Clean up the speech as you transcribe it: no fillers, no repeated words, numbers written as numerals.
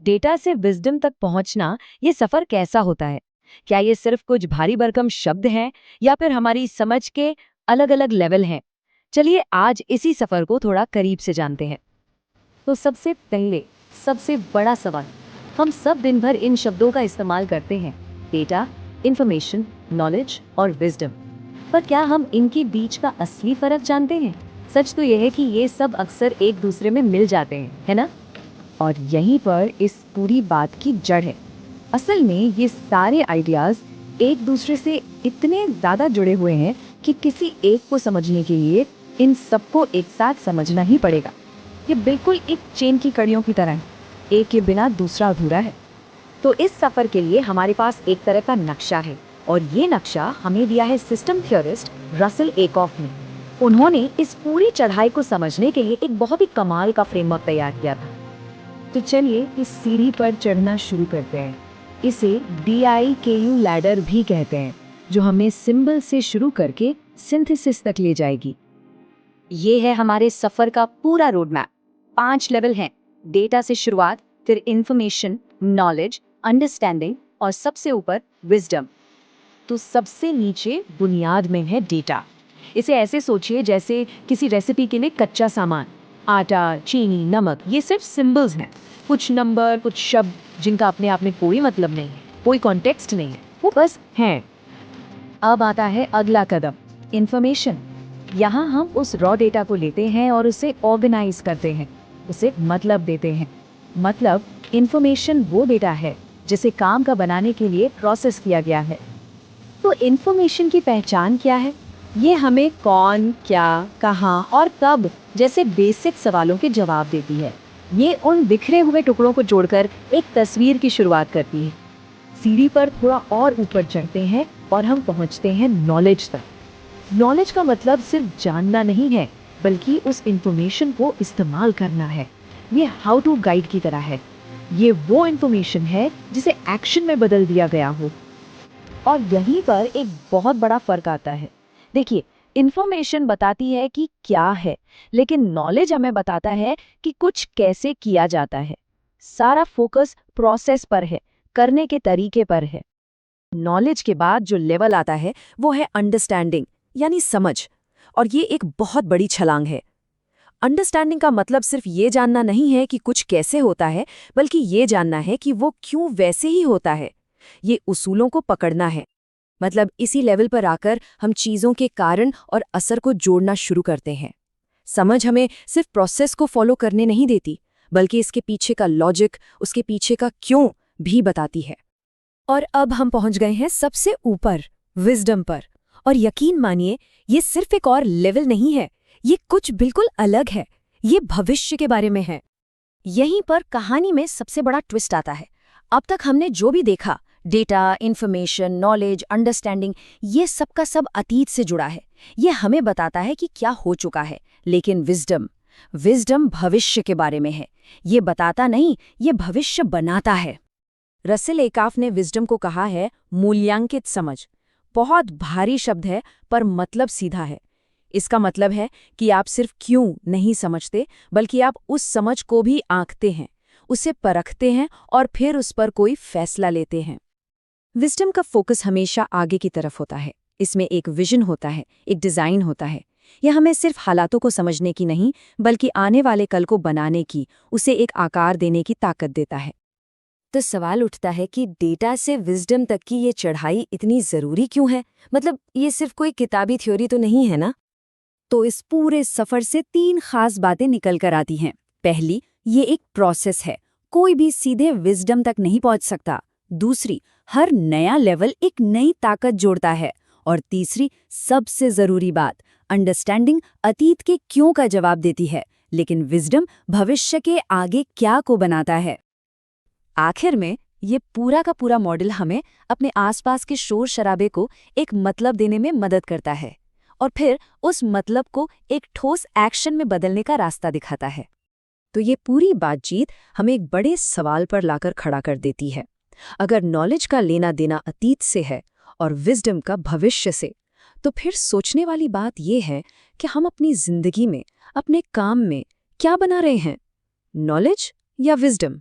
Data से wisdom तक पहुंचना, ये सफर कैसा होता है? क्या ये सिर्फ कुछ भारी भरकम शब्द हैं या फिर हमारी समझ के अलग-अलग लेवल हैं? चलिए आज इसी सफर को थोड़ा करीब से जानते हैं। तो सबसे पहले सबसे बड़ा सवाल, हम सब दिन भर इन शब्दों का इस्तेमाल करते हैं, डेटा, इंफॉर्मेशन, नॉलेज और विजडम। पर क्या हम इनके बीच का असली फर्क जानते हैं? सच तो यह है कि ये सब अक्सर एक दूसरे में मिल जाते हैं, है ना? और यहीं पर इस पूरी बात की जड़ है। असल में ये सारे आइडियाज एक दूसरे से इतने ज़्यादा जुड़े हुए हैं कि किसी एक को समझने के लिए इन सबको एक साथ समझना ही पड़ेगा। ये बिल्कुल एक चेन की कड़ियों की तरह है, एक के बिना दूसरा अधूरा है। तो इस सफ़र के लिए हमारे पास एक तरह का नक्शा है, और ये नक्शा हमें दिया है सिस्टम थियोरिस्ट रसेल एकॉफ ने। उन्होंने इस पूरी चढ़ाई को समझने के लिए एक बहुत ही कमाल का फ्रेमवर्क तैयार किया था। तो चलिए इस सीढ़ी पर चढ़ना शुरू करते हैं। इसे DIKU लैडर भी कहते हैं, जो हमें सिंबल से शुरू करके सिंथेसिस तक ले जाएगी। ये है हमारे सफर का पूरा रोड मैप। 5 लेवल हैं, डेटा से शुरुआत, फिर इंफॉर्मेशन, नॉलेज, अंडरस्टैंडिंग और सबसे ऊपर विजडम। तो सबसे नीचे बुनियाद में है डेटा। इसे ऐसे सोचिए जैसे किसी रेसिपी के लिए कच्चा सामान, आटा, चीनी, नमक, ये सिर्फ सिंबल्स हैं। कुछ नंबर, कुछ शब्द जिनका अपने आप में कोई मतलब नहीं है, कोई कॉन्टेक्स्ट नहीं है, वो बस हैं। अब आता है अगला कदम, इंफॉर्मेशन। यहाँ हम उस रॉ डेटा को लेते हैं और उसे ऑर्गेनाइज करते हैं, उसे मतलब देते हैं। मतलब इंफॉर्मेशन वो डेटा है जिसे काम का बनाने के लिए प्रोसेस किया गया है। तो इंफॉर्मेशन की पहचान क्या है? ये हमें कौन, क्या, कहाँ और कब जैसे बेसिक सवालों के जवाब देती है। ये उन बिखरे हुए टुकड़ों को जोड़कर एक तस्वीर की शुरुआत करती है। सीढ़ी पर थोड़ा और ऊपर चढ़ते हैं और हम पहुंचते हैं नॉलेज तक। नॉलेज का मतलब सिर्फ जानना नहीं है, बल्कि उस इंफॉर्मेशन को इस्तेमाल करना है। ये हाउ टू गाइड की तरह है। ये वो इंफॉर्मेशन है जिसे एक्शन में बदल दिया गया हो। और यहीं पर एक बहुत बड़ा फर्क आता है। देखिए, इंफॉर्मेशन बताती है कि क्या है, लेकिन नॉलेज हमें बताता है कि कुछ कैसे किया जाता है। सारा फोकस प्रोसेस पर है, करने के तरीके पर है। नॉलेज के बाद जो लेवल आता है वो है अंडरस्टैंडिंग, यानी समझ। और ये एक बहुत बड़ी छलांग है। अंडरस्टैंडिंग का मतलब सिर्फ ये जानना नहीं है कि कुछ कैसे होता है, बल्कि ये जानना है कि वो क्यों वैसे ही होता है। ये उसूलों को पकड़ना है। मतलब इसी लेवल पर आकर हम चीज़ों के कारण और असर को जोड़ना शुरू करते हैं। समझ हमें सिर्फ प्रोसेस को फॉलो करने नहीं देती, बल्कि इसके पीछे का लॉजिक, उसके पीछे का क्यों भी बताती है। और अब हम पहुंच गए हैं सबसे ऊपर, विजडम पर। और यकीन मानिए, ये सिर्फ एक और लेवल नहीं है, ये कुछ बिल्कुल अलग है। ये भविष्य के बारे में है। यहीं पर कहानी में सबसे बड़ा ट्विस्ट आता है। अब तक हमने जो भी देखा, डेटा, इंफॉर्मेशन, नॉलेज, अंडरस्टैंडिंग, ये सब का सब अतीत से जुड़ा है। ये हमें बताता है कि क्या हो चुका है। लेकिन विजडम भविष्य के बारे में है। ये बताता नहीं, ये भविष्य बनाता है। रसेल एकाफ ने विजडम को कहा है मूल्यांकित समझ। बहुत भारी शब्द है, पर मतलब सीधा है। इसका मतलब है कि आप सिर्फ क्यों नहीं समझते, बल्कि आप उस समझ को भी आंकते हैं, उसे परखते हैं और फिर उस पर कोई फैसला लेते हैं। विजडम का फोकस हमेशा आगे की तरफ होता है। इसमें एक विजन होता है, एक डिज़ाइन होता है। यह हमें सिर्फ हालातों को समझने की नहीं, बल्कि आने वाले कल को बनाने की, उसे एक आकार देने की ताकत देता है। तो सवाल उठता है कि डेटा से विजडम तक की ये चढ़ाई इतनी ज़रूरी क्यों है? मतलब ये सिर्फ कोई किताबी थ्योरी तो नहीं है ना? तो इस पूरे सफ़र से 3 खास बातें निकल कर आती हैं। पहली, ये एक प्रोसेस है, कोई भी सीधे विजडम तक नहीं पहुंच सकता। दूसरी, हर नया लेवल एक नई ताकत जोड़ता है। और तीसरी, सबसे ज़रूरी बात, अंडरस्टैंडिंग अतीत के क्यों का जवाब देती है, लेकिन विजडम भविष्य के आगे क्या को बनाता है। आखिर में ये पूरा का पूरा मॉडल हमें अपने आसपास के शोर शराबे को एक मतलब देने में मदद करता है, और फिर उस मतलब को एक ठोस एक्शन में बदलने का रास्ता दिखाता है। तो ये पूरी बातचीत हमें एक बड़े सवाल पर लाकर खड़ा कर देती है। अगर नॉलेज का लेना देना अतीत से है और विजडम का भविष्य से, तो फिर सोचने वाली बात यह है कि हम अपनी जिंदगी में, अपने काम में क्या बना रहे हैं, नॉलेज या विजडम।